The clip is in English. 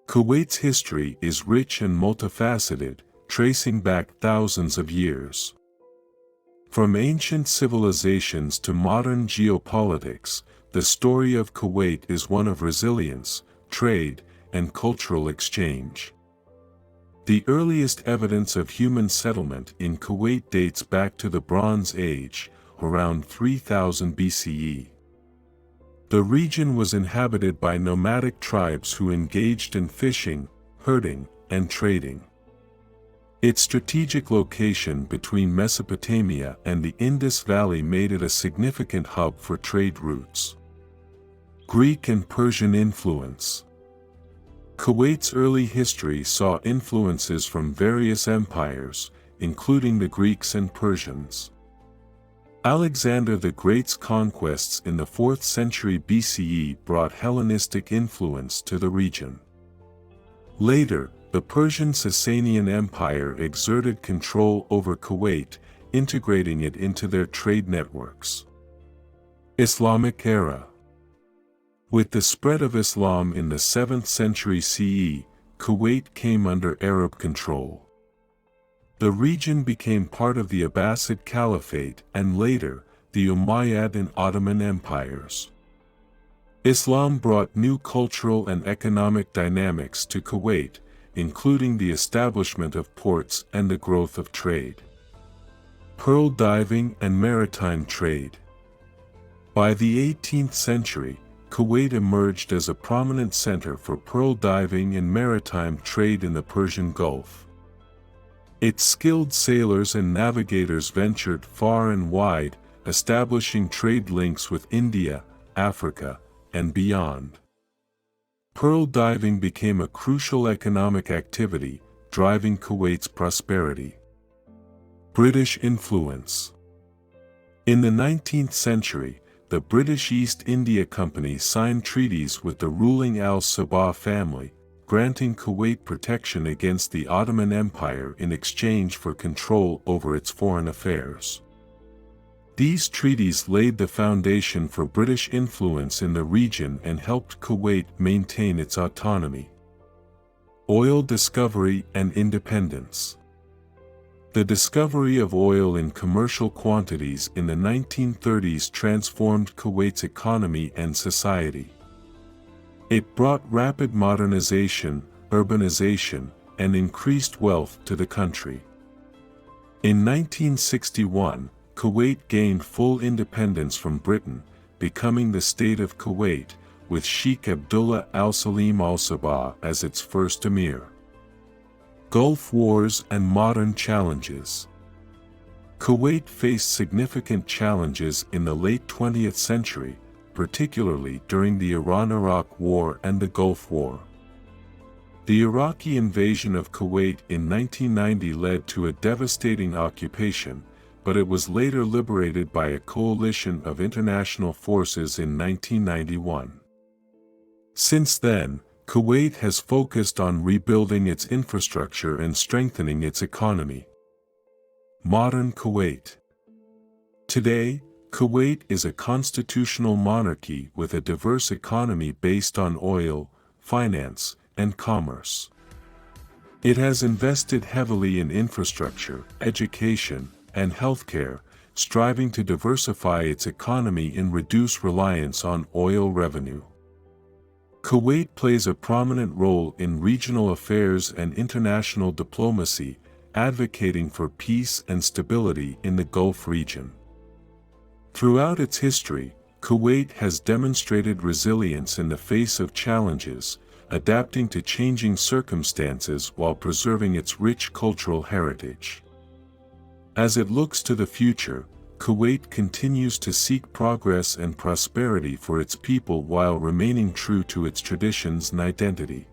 Kuwait's history is rich and multifaceted, tracing back thousands of years. From ancient civilizations to modern geopolitics, the story of Kuwait is one of resilience, trade, and cultural exchange. The earliest evidence of human settlement in Kuwait dates back to the Bronze Age, around 3000 BCE. The region was inhabited by nomadic tribes who engaged in fishing, herding, and trading. Its strategic location between Mesopotamia and the Indus Valley made it a significant hub for trade routes. Greek and Persian influence. Kuwait's early history saw influences from various empires, including the Greeks and Persians. Alexander the Great's conquests in the 4th century BCE brought Hellenistic influence to the region. Later, the Persian Sasanian Empire exerted control over Kuwait, integrating it into their trade networks. Islamic era. With the spread of Islam in the 7th century CE, Kuwait came under Arab control. The region became part of the Abbasid Caliphate and later, the Umayyad and Ottoman empires. Islam brought new cultural and economic dynamics to Kuwait, including the establishment of ports and the growth of trade. Pearl diving and maritime trade. By the 18th century, Kuwait emerged as a prominent center for pearl diving and maritime trade in the Persian Gulf. Its skilled sailors and navigators ventured far and wide, establishing trade links with India, Africa, and beyond. Pearl diving became a crucial economic activity, driving Kuwait's prosperity. British influence. In the 19th century, the British East India Company signed treaties with the ruling Al Sabah family, granting Kuwait protection against the Ottoman Empire in exchange for control over its foreign affairs. These treaties laid the foundation for British influence in the region and helped Kuwait maintain its autonomy. Oil discovery and independence. The discovery of oil in commercial quantities in the 1930s transformed Kuwait's economy and society. It brought rapid modernization, urbanization, and increased wealth to the country. In 1961, Kuwait gained full independence from Britain, becoming the State of Kuwait, with Sheikh Abdullah al-Salim al-Sabah as its first emir. Gulf Wars and modern challenges. Kuwait faced significant challenges in the late 20th century, particularly during the Iran-Iraq War and the Gulf War. The Iraqi invasion of Kuwait in 1990 led to a devastating occupation, but it was later liberated by a coalition of international forces in 1991. Since then, Kuwait has focused on rebuilding its infrastructure and strengthening its economy. Modern Kuwait. Today, Kuwait is a constitutional monarchy with a diverse economy based on oil, finance, and commerce. It has invested heavily in infrastructure, education, and healthcare, striving to diversify its economy and reduce reliance on oil revenue. Kuwait plays a prominent role in regional affairs and international diplomacy, advocating for peace and stability in the Gulf region. Throughout its history, Kuwait has demonstrated resilience in the face of challenges, adapting to changing circumstances while preserving its rich cultural heritage. As it looks to the future, Kuwait continues to seek progress and prosperity for its people while remaining true to its traditions and identity.